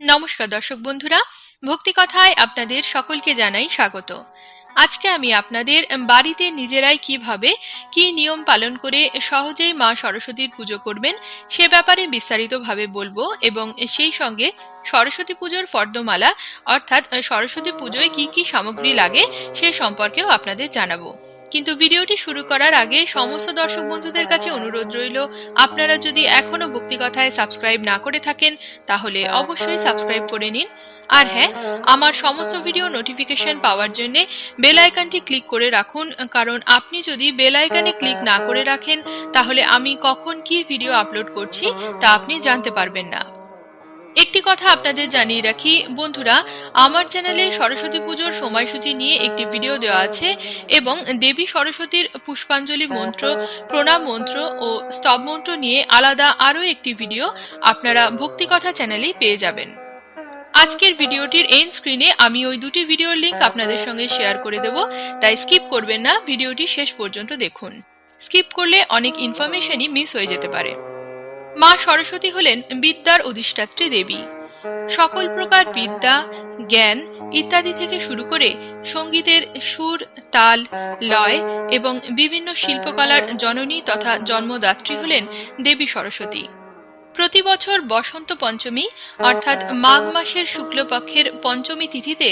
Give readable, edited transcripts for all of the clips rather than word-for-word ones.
নমস্কার দর্শক বন্ধুরা, ভক্তি কথায় আপনাদের সকলকে জানাই স্বাগত। আজকে আমি আপনাদের বাড়িতে নিজেরাই কিভাবে কি নিয়ম পালন করে সহজেই মা সরস্বতীর পুজো করবেন সে ব্যাপারে বিস্তারিতভাবে বলবো এবং সেই সঙ্গে সরস্বতী পুজোর ফর্দমালা অর্থাৎ সরস্বতী পুজোয় কি কি সামগ্রী লাগে সে সম্পর্কেও আপনাদের জানাবো। কিন্তু ভিডিওটি শুরু করার আগে সমস্ত দর্শক বন্ধুদের কাছে অনুরোধ রইল, আপনারা যদি এখনো ভক্তি কথায় সাবস্ক্রাইব না করে থাকেন তাহলে অবশ্যই সাবস্ক্রাইব করে নিন। আর হ্যাঁ, আমার সমস্ত ভিডিও নোটিফিকেশন পাওয়ার জন্য বেল আইকনটি ক্লিক করে রাখুন, কারণ আপনি যদি বেল আইকনে ক্লিক না করে রাখেন তাহলে আমি কখন কি ভিডিও আপলোড করছি তা আপনি জানতে পারবেন না। একটি কথা আপনাদের জানিয়ে রাখি বন্ধুরা, আমার চ্যানেলে সরস্বতী পুজোর সময়সূচি নিয়ে একটি ভিডিও দেওয়া আছে এবং দেবী সরস্বতীর পুষ্পাঞ্জলি মন্ত্র, প্রণাম মন্ত্র ও স্তব মন্ত্র নিয়ে আলাদা আরও একটি ভিডিও আপনারা ভক্তি কথা চ্যানেলেই পেয়ে যাবেন। আজকের ভিডিওটির এন্ড স্ক্রিনে আমি ওই দুটি ভিডিওর লিংক আপনাদের সঙ্গে শেয়ার করে দেব, তাই স্কিপ করবেন না, ভিডিওটি শেষ পর্যন্ত দেখুন। স্কিপ করলে অনেক ইনফরমেশনই মিস হয়ে যেতে পারে। মা সরস্বতী হলেন বিদ্যার অধিষ্ঠাত্রী দেবী। সকল প্রকার বিদ্যা, জ্ঞান ইত্যাদি থেকে শুরু করে সঙ্গীতের সুর, তাল, লয় এবং বিভিন্ন শিল্পকলার জননী তথা জন্মদাত্রী হলেন দেবী সরস্বতী। প্রতি বছর বসন্ত পঞ্চমী অর্থাৎ মাঘ মাসের শুক্লপক্ষের পঞ্চমী তিথিতে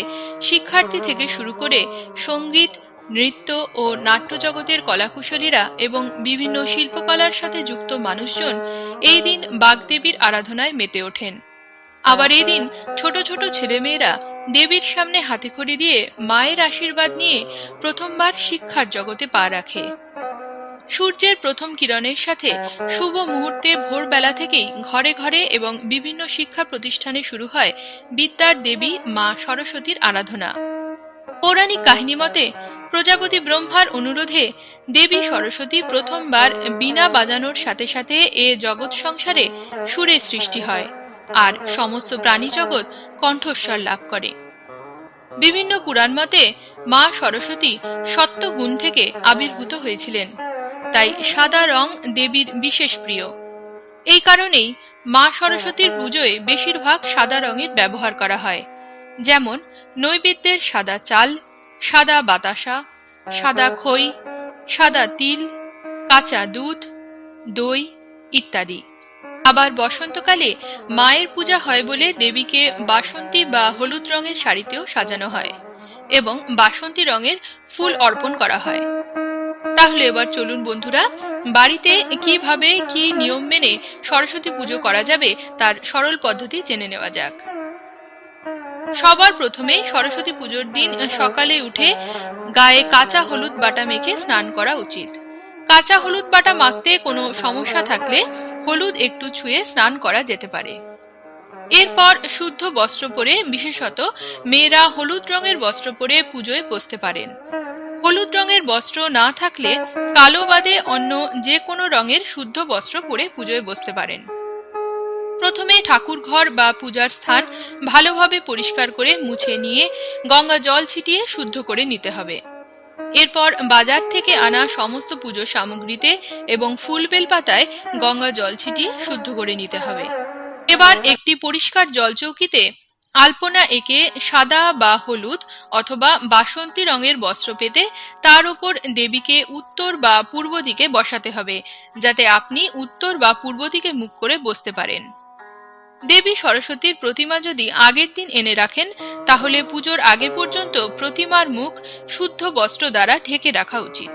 শিক্ষার্থী থেকে শুরু করে সঙ্গীত, নৃত্য ও নাট্য জগতের কলাকুশলীরা এবং বিভিন্ন শিল্পকলার সাথে যুক্ত মানুষজন এই দিন বাগদেবীর আরাধনায় মেতে ওঠেন। আবার এই দিন ছোট ছোট ছেলেমেয়েরা দেবীর সামনে হাতেখড়ি দিয়ে মায়ের আশীর্বাদ নিয়ে প্রথমবার শিক্ষার জগতে পা রাখে। সূর্যের প্রথম কিরণের সাথে শুভ মুহূর্তে ভোরবেলা থেকেই ঘরে ঘরে এবং বিভিন্ন শিক্ষা প্রতিষ্ঠানে শুরু হয় বিদ্যার দেবী মা সরস্বতীর আরাধনা। পৌরাণিক কাহিনী মতে প্রজাপতি ব্রহ্মার অনুরোধে দেবী সরস্বতী প্রথমবার বীণা বাজানোর সাথে সাথে এ জগৎ সংসারে সুরের সৃষ্টি হয় আর সমস্ত প্রাণী জগৎ কণ্ঠস্বর লাভ করে। বিভিন্ন পুরাণ মতে মা সরস্বতী সত্য গুণ থেকে আবির্ভূত হয়েছিলেন, তাই সাদা রং দেবীর বিশেষ প্রিয়। এই কারণেই মা সরস্বতীর পুজোয় বেশিরভাগ সাদা রঙের ব্যবহার করা হয়, যেমন নৈবেদ্যের সাদা চাল, সাদা বাতাসা, সাদা খই, সাদা তিল, কাঁচা দুধ, দই ইত্যাদি। আবার বসন্তকালে মায়ের পূজা হয় বলে দেবীকে বাসন্তী বা হলুদ রঙের শাড়িতেও সাজানো হয় এবং বাসন্তী রঙের ফুল অর্পণ করা হয়। তাহলে এবার চলুন বন্ধুরা, বাড়িতে কিভাবে কি নিয়ম মেনে সরস্বতী পুজো করা যাবে তার সরল পদ্ধতি জেনে নেওয়া যাক। সবার প্রথমে সরস্বতী পুজোর দিন সকালে উঠে গায়ে কাঁচা হলুদ বাটা মেখে স্নান করা উচিত। কাঁচা হলুদ বাটা মাখতে কোনো সমস্যা থাকলে হলুদ একটু ছুঁয়ে স্নান করা যেতে পারে। এরপর শুদ্ধ বস্ত্র পরে, বিশেষত মেয়েরা হলুদ রঙের বস্ত্র পরে পুজোয় বসতে পারেন। হলুদ রঙের বস্ত্র না থাকলে কালো বাদে অন্য যে কোনো রঙের শুদ্ধ বস্ত্র পরে পুজোয় বসতে পারেন। প্রথমে ঠাকুর ঘর বা পূজার স্থান ভালোভাবে পরিষ্কার করে মুছে নিয়ে গঙ্গা জল ছিটিয়ে শুদ্ধ করে নিতে হবে। এরপর বাজার থেকে আনা সমস্ত পুজো সামগ্রীতে এবং ফুল বেল পাতায় গঙ্গা জল ছিটিয়ে শুদ্ধ করে নিতে হবে। এবার একটি পরিষ্কার জলচৌকিতে আলপনা এঁকে সাদা বা হলুদ অথবা বাসন্তী রঙের বস্ত্র পেতে তার উপর দেবীকে উত্তর বা পূর্ব দিকে বসাতে হবে, যাতে আপনি উত্তর বা পূর্ব দিকে মুখ করে বসতে পারেন। দেবী সরস্বতীর প্রতিমা যদি আগের দিন এনে রাখেন তাহলে পুজোর আগে পর্যন্ত প্রতিমার মুখ শুদ্ধ বস্ত্র দ্বারা ঢেকে রাখা উচিত।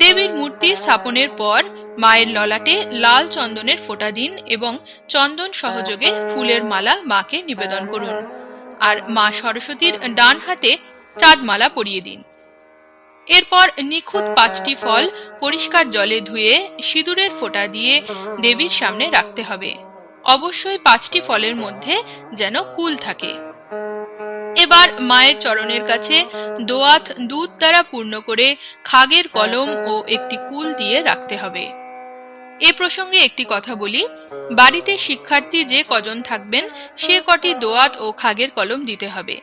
দেবীর মূর্তি স্থাপনের পর মায়ের ললাটে লাল চন্দনের ফোঁটা দিন এবং চন্দন সহযোগে ফুলের মালা মাকে নিবেদন করুন। আর মা সরস্বতীর ডান হাতে চাঁদমালা পরিয়ে দিন। এরপর নিখুঁত 5টি ফল পরিষ্কার জলে ধুয়ে সিঁদুরের ফোঁটা দিয়ে দেবীর সামনে রাখতে হবে। অবশ্যই 5টি ফলের মধ্যে যেন কুল থাকে। এবার মায়ের চরণের কাছে দোয়াত দুধ দ্বারা পূর্ণ করে খাগের কলম ও একটি কুল দিয়ে রাখতে হবে। এ প্রসঙ্গে একটি কথা বলি, বাড়িতে শিক্ষার্থী যে কজন থাকবেন সে কটি দোয়াত ও খাগের কলম দিতে হবে।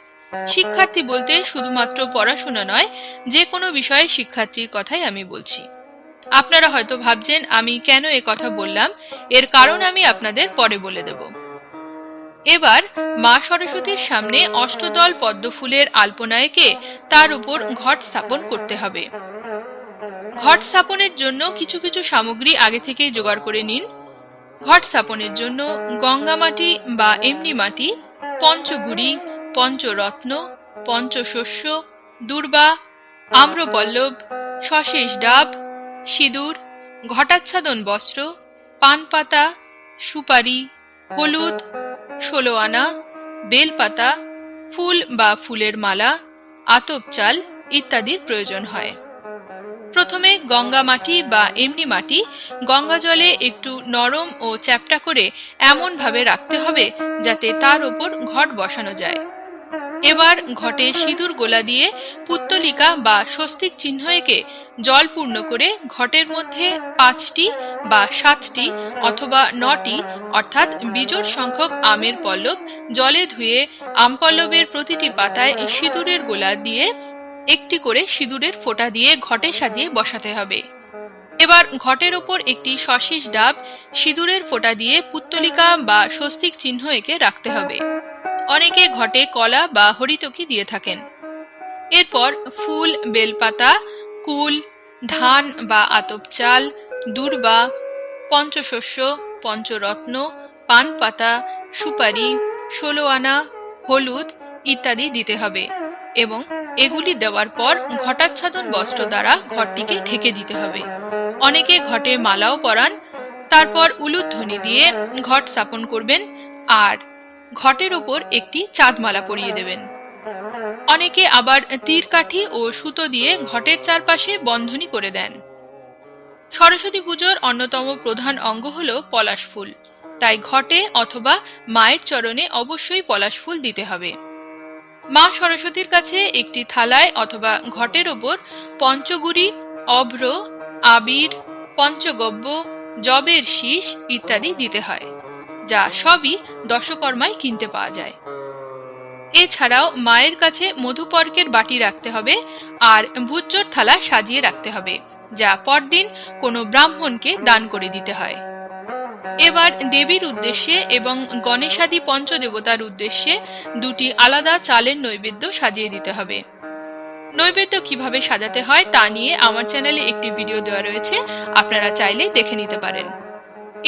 শিক্ষার্থী বলতে শুধুমাত্র পড়াশোনা নয়, যে কোনো বিষয়ে শিক্ষার্থীর কথাই আমি বলছি। আপনারা হয়তো ভাবছেন আমি কেন এ কথা বললাম, এর কারণ আমি আপনাদের পরে বলে দেব। এবার মা সরস্বতীর সামনে অষ্টদল পদ্মফুলের আলপনা এঁকে তার উপর ঘট স্থাপন করতে হবে। ঘট স্থাপনের জন্য কিছু কিছু সামগ্রী আগে থেকেই জোগাড় করে নিন। ঘট স্থাপনের জন্য গঙ্গা মাটি বা এমনি মাটি, পঞ্চগুড়ি, পঞ্চরত্ন, পঞ্চশস্য, দূর্বা, আম্রপল্লব, সশেষ ডাব, সিঁদুর, ঘটাচ্ছাদন বস্ত্র, পান পাতা, সুপারি, হলুদ, 16 আনা, বেলপাতা, ফুল বা ফুলের মালা, আতপ চাল ইত্যাদির প্রয়োজন হয়। প্রথমে গঙ্গা মাটি বা এমনি মাটি গঙ্গা জলে একটু নরম ও চ্যাপ্টা করে এমন ভাবে রাখতে হবে যাতে তার উপর ঘট বসানো যায়। এবার ঘটে সিঁদুর গোলা দিয়ে পুত্তলিকা বা স্বস্তিক চিহ্ন এঁকে জল পূর্ণ করে ঘটের মধ্যে 5টি বা 7টি অথবা 9টি অর্থাৎ বিজোড় সংখ্যক আমের পল্লব জলে ধুয়ে আম পল্লবের প্রতিটি পাতায় সিঁদুরের গোলা দিয়ে একটি করে সিঁদুরের ফোঁটা দিয়ে ঘটে সাজিয়ে বসাতে হবে। এবার ঘটের ওপর একটি সশেষ ডাব সিঁদুরের ফোঁটা দিয়ে পুত্তলিকা বা স্বস্তিক চিহ্ন এঁকে রাখতে হবে। অনেকে ঘটে কলা বা হরিতকি দিয়ে থাকেন। এরপর ফুল, বেলপাতা, কুল, ধান বা আতপ চাল, দূর্বা, পঞ্চশস্য, পঞ্চরত্ন, পান পাতা, সুপারি, 16 আনা, হলুদ ইত্যাদি দিতে হবে এবং এগুলি দেওয়ার পর ঘটাচ্ছাদন বস্ত্র দ্বারা ঘরটিকে ঢেকে দিতে হবে। অনেকে ঘটে মালাও পরান। তারপর উলুধ্বনি দিয়ে ঘট স্থাপন করবেন আর ঘটের ওপর একটি চাঁদমালা পরিয়ে দেবেন। অনেকে আবার তীরকাঠি ও সুতো দিয়ে ঘটের চারপাশে বন্ধনী করে দেন। সরস্বতী পুজোর অন্যতম প্রধান অঙ্গ হল পলাশ ফুল, তাই ঘটে অথবা মায়ের চরণে অবশ্যই পলাশ ফুল দিতে হবে। মা সরস্বতীর কাছে একটি থালায় অথবা ঘটের ওপর পঞ্চগুড়ি, অভ্র, আবির, পঞ্চগব্য, জবের শীষ ইত্যাদি দিতে হয়, যা সবই দশকর্মায় কিনতে পাওয়া যায়। এছাড়াও মায়ের কাছে মধুপর্কের বাটি রাখতে হবে আর ভূজ্যর থালা সাজিয়ে রাখতে হবে, যা পরদিন কোনো ব্রাহ্মণকে দান করে দিতে হয়। এবার দেবীর উদ্দেশ্যে এবং গণেশাদি পঞ্চদেবতার উদ্দেশ্যে 2টি আলাদা চালের নৈবেদ্য সাজিয়ে দিতে হবে। নৈবেদ্য কিভাবে সাজাতে হয় তা নিয়ে আমার চ্যানেলে একটি ভিডিও দেওয়া রয়েছে, আপনারা চাইলে দেখে নিতে পারেন।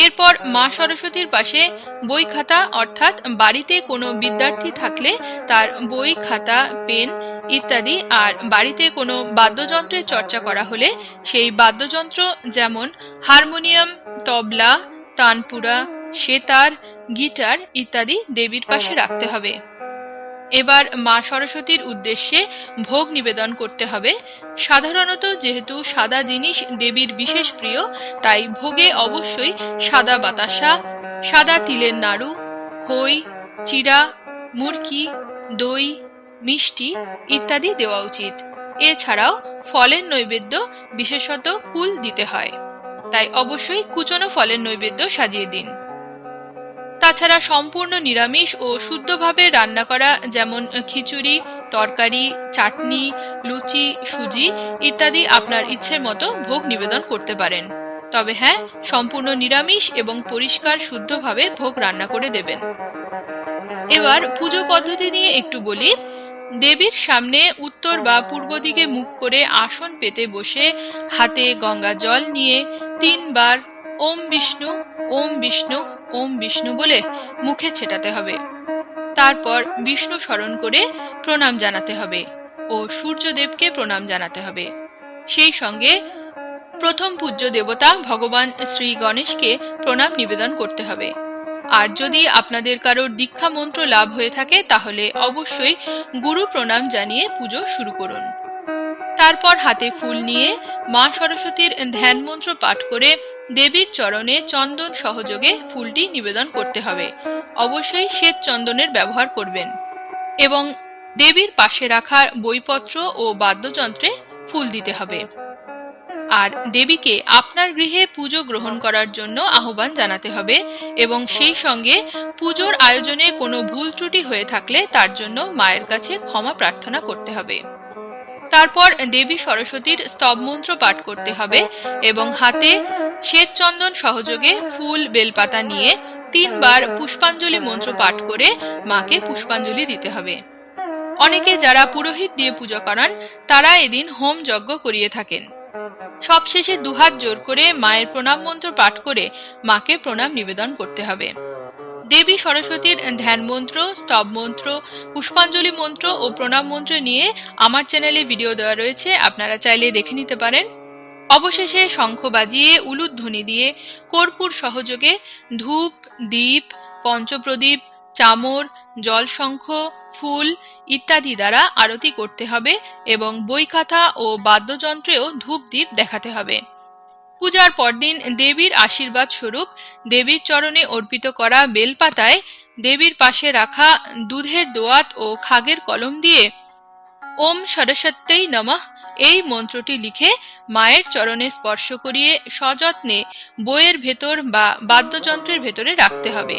এরপর মা সরস্বতীর পাশে বই খাতা অর্থাৎ বাড়িতে কোনো বিদ্যার্থী থাকলে তার বই খাতা, পেন ইত্যাদি আর বাড়িতে কোনো বাদ্যযন্ত্রের চর্চা করা হলে সেই বাদ্যযন্ত্র যেমন হারমোনিয়াম, তবলা, তানপুরা, সেতার, গিটার ইত্যাদি দেবীর পাশে রাখতে হবে। এবার মা সরস্বতীর উদ্দেশ্যে ভোগ নিবেদন করতে হবে। সাধারণত যেহেতু সাদা জিনিস দেবীর বিশেষ প্রিয়, তাই ভোগে অবশ্যই সাদা বাতাসা, সাদা তিলের নাড়ু, খই, চিড়া, মুরকি, দই, মিষ্টি ইত্যাদি দেওয়া উচিত। এছাড়াও ফলের নৈবেদ্য, বিশেষত কুল দিতে হয়, তাই অবশ্যই কুচনো ফলের নৈবেদ্য সাজিয়ে দিন। তাছাড়া সম্পূর্ণ নিরামিষ ও শুদ্ধভাবে রান্না করা যেমন খিচুড়ি, তরকারি, চাটনি, লুচি, সুজি ইত্যাদি আপনার ইচ্ছের মতো ভোগ নিবেদন করতে পারেন। তবে হ্যাঁ, সম্পূর্ণ নিরামিষ এবং পরিষ্কার শুদ্ধভাবে ভোগ রান্না করে দেবেন। এবার পুজো পদ্ধতি নিয়ে একটু বলি। দেবীর সামনে উত্তর বা পূর্ব দিকে মুখ করে আসন পেতে বসে হাতে গঙ্গা জল নিয়ে 3 বার ওম বিষ্ণু, ওম বিষ্ণু, ওম বিষ্ণু বলে মুখে ছেটাতে হবে। তারপর বিষ্ণু স্মরণ করে প্রণাম জানাতে হবে ও সূর্যদেবকে প্রণাম জানাতে হবে। সেই সঙ্গে প্রথম পূজ্য দেবতা ভগবান শ্রী গণেশকে প্রণাম নিবেদন করতে হবে। আর যদি আপনাদের কারোর দীক্ষা মন্ত্র লাভ হয়ে থাকে তাহলে অবশ্যই গুরু প্রণাম জানিয়ে পুজো শুরু করুন। তারপর হাতে ফুল নিয়ে মা সরস্বতীর ধ্যান মন্ত্র পাঠ করে দেবীর চরণে চন্দন সহযোগে ফুলটি নিবেদন করতে হবে। অবশ্যই শ্বেত চন্দনের ব্যবহার করবেন এবং দেবীর পাশে রাখা বইপত্র ও বাদ্যযন্ত্রে ফুল দিতে হবে। আর দেবীকে আপনার গৃহে পুজো গ্রহণ করার জন্য আহ্বান জানাতে হবে এবং সেই সঙ্গে পুজোর আয়োজনে কোনো ভুল ত্রুটি হয়ে থাকলে তার জন্য মায়ের কাছে ক্ষমা প্রার্থনা করতে হবে। তারপর দেবী সরস্বতীর স্তবমন্ত্র পাঠ করতে হবে এবং হাতে শ্বেত চন্দন সহযোগে ফুল, বেলপাতা নিয়ে 3 বার পুষ্পাঞ্জলি মন্ত্র পাঠ করে মাকে পুষ্পাঞ্জলি দিতে হবে। অনেকে যারা পুরোহিত দিয়ে পুজো করান তারা এদিন হোম যজ্ঞ করিয়ে থাকেন। সবশেষে দুহাত জোর করে মায়ের প্রণাম মন্ত্র পাঠ করে মাকে প্রণাম নিবেদন করতে হবে। দেবী সরস্বতীর ধ্যান মন্ত্র, স্তব মন্ত্র, পুষ্পাঞ্জলি মন্ত্র ও প্রণাম মন্ত্র নিয়ে আমার চ্যানেলে ভিডিও দেওয়া রয়েছে, আপনারা চাইলে দেখে নিতে পারেন। অবশেষে শঙ্খ বাজিয়ে উলুধ্বনি দিয়ে কর্পূর সহযোগে ধূপ, দীপ, পঞ্চপ্রদীপ, চামর, জলশঙ্খ, ফুল ইত্যাদি দ্বারা আরতি করতে হবে এবং বইখাতা ও বাদ্যযন্ত্রেও ধূপ দ্বীপ দেখাতে হবে। পূজার পরদিন দেবীর আশীর্বাদ স্বরূপ দেবীর চরণে অর্পিত করা বেলপাতায় দেবীর পাশে রাখা দুধের দোয়াত ও খাগের কলম দিয়ে ওম সরস্বত্যৈ নমঃ এই মন্ত্রটি লিখে মায়ের চরণে স্পর্শ করিয়ে সযত্নে বইয়ের ভেতর বা বাদ্যযন্ত্রের ভেতরে রাখতে হবে।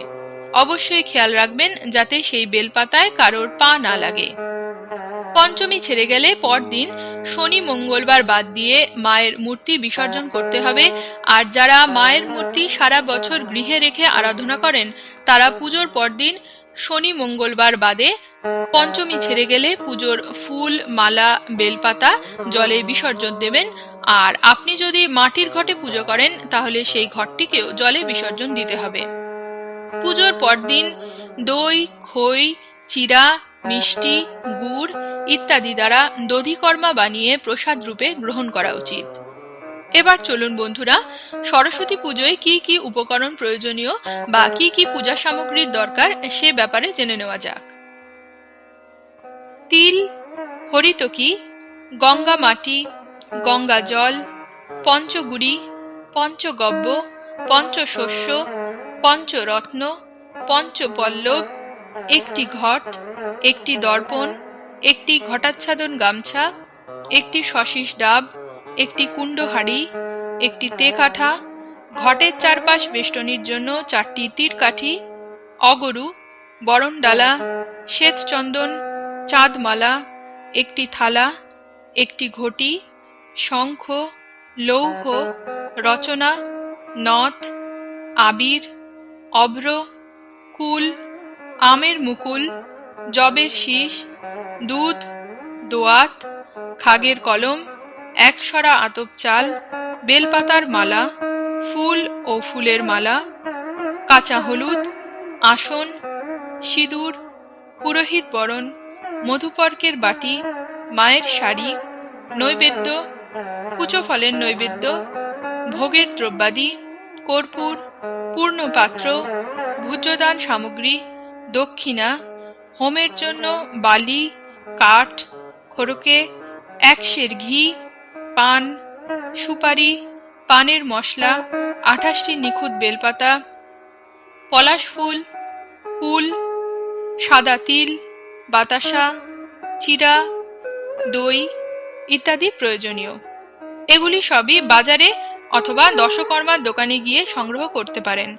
অবশ্যই খেয়াল রাখবেন যাতে সেই বেলপাতায় কারোর পা না লাগে। পঞ্চমী ছেড়ে গেলে পরদিন শনি মঙ্গলবার বাদ দিয়ে মায়ের মূর্তি বিসর্জন করতে হবে। আর যারা মায়ের মূর্তি সারা বছর গৃহে রেখে আরাধনা করেন তারা পুজোর পরদিন শনি মঙ্গলবার বাদে পঞ্চমী ছেড়ে গেলে পুজোর ফুল, মালা, বেলপাতা জলে বিসর্জন দেবেন। আর আপনি যদি মাটির ঘটে পুজো করেন তাহলে সেই ঘটটিকেও জলে বিসর্জন দিতে হবে। পুজোর পরদিন দই, খই, চিড়া, মিষ্টি, গুড় ইত্যাদি দ্বারা দধিকর্মা বানিয়ে প্রসাদ রূপে গ্রহণ করা উচিত। এবার চলুন বন্ধুরা, সরস্বতী পুজোয় কি কি উপকরণ প্রয়োজনীয় বা কি কি পূজা সামগ্রীর দরকার সে ব্যাপারে জেনে নেওয়া যাক। তিল, হরিতকি, গঙ্গা মাটি, গঙ্গা জল, পঞ্চগুড়ি, পঞ্চগব্য, পঞ্চশস্য, পঞ্চরত্ন, পঞ্চপল্লব, একটি ঘট, একটি দর্পণ, একটি ঘটাচ্ছাদন গামছা, একটি শশীষ ডাব, একটি কুণ্ডহাড়ি, একটি তেকাঠা, ঘটের চারপাশ বেষ্টনীর জন্য 4টি তীরকাঠি, অগরু, বরণডালা, শ্বেতচন্দন, চাঁদমালা, একটি থালা, একটি ঘটি, শঙ্খ, লৌহ, রচনা, নথ, আবির, অভ্র, কুল, আমের মুকুল, জবের শীষ, দুধ, দোয়াত, খাগের কলম, একশরা আতপ চাল, বেলপাতার মালা, ফুল ও ফুলের মালা, কাঁচা হলুদ, আসন, সিঁদুর, পুরোহিত বরণ, মধুপর্কের বাটি, মায়ের শাড়ি, নৈবেদ্য, কুচো ফলের নৈবেদ্য, ভোগের দ্রব্যাদি, কর্পূর, পূর্ণ পাত্র, ভূজ্যদান সামগ্রী, দক্ষিণা, হোমের জন্য বালি, কাঠ, খড়কে, 1 সের ঘি, পান, সুপারি, পানের মশলা, 28টি নিখুঁত বেলপাতা, পলাশ ফুল, কুল, সাদা তিল, বাতাসা, চিড়া, দই ইত্যাদি প্রয়োজনীয়। এগুলি সবই বাজারে অথবা দশকর্মার দোকানে গিয়ে সংগ্রহ করতে পারেন।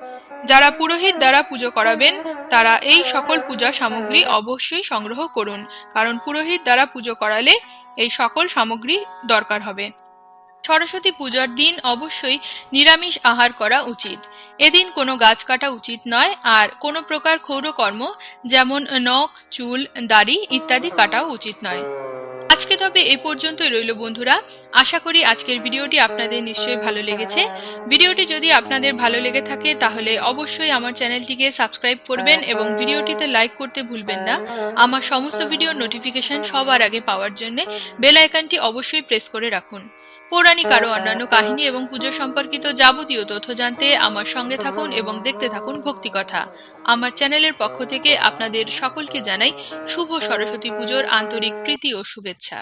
যারা পুরোহিত দ্বারা পুজো করাবেন তারা এই সকল পূজা সামগ্রী অবশ্যই সংগ্রহ করুন, কারণ পুরোহিত দ্বারা পুজো করালে এই সকল সামগ্রী দরকার হবে। সরস্বতী পূজার দিন অবশ্যই নিরামিষ আহার করা উচিত। এদিন কোনো গাছ কাটা উচিত নয়, আর কোনো প্রকার ক্ষৌরকর্ম যেমন নখ, চুল, দাড়ি ইত্যাদি কাটাও উচিত নয়। আজকে তবে এ পর্যন্তই রইল বন্ধুরা। আশা করি আজকের ভিডিওটি আপনাদের নিশ্চয়ই ভালো লেগেছে। ভিডিওটি যদি আপনাদের ভালো লেগে থাকে তাহলে অবশ্যই আমার চ্যানেলটিকে সাবস্ক্রাইব করবেন এবং ভিডিওটিতে লাইক করতে ভুলবেন না। আমার সমস্ত ভিডিওর নোটিফিকেশন সবার আগে পাওয়ার জন্য বেল আইকনটি অবশ্যই প্রেস করে রাখুন। পৌরাণিক আরও অন্যান্য কাহিনী এবং পুজো সম্পর্কিত যাবতীয় তথ্য জানতে আমার সঙ্গে থাকুন এবং দেখতে থাকুন ভক্তিকথা। আমার চ্যানেলের পক্ষ থেকে আপনাদের সকলকে জানাই শুভ সরস্বতী পুজোর আন্তরিক প্রীতি ও শুভেচ্ছা।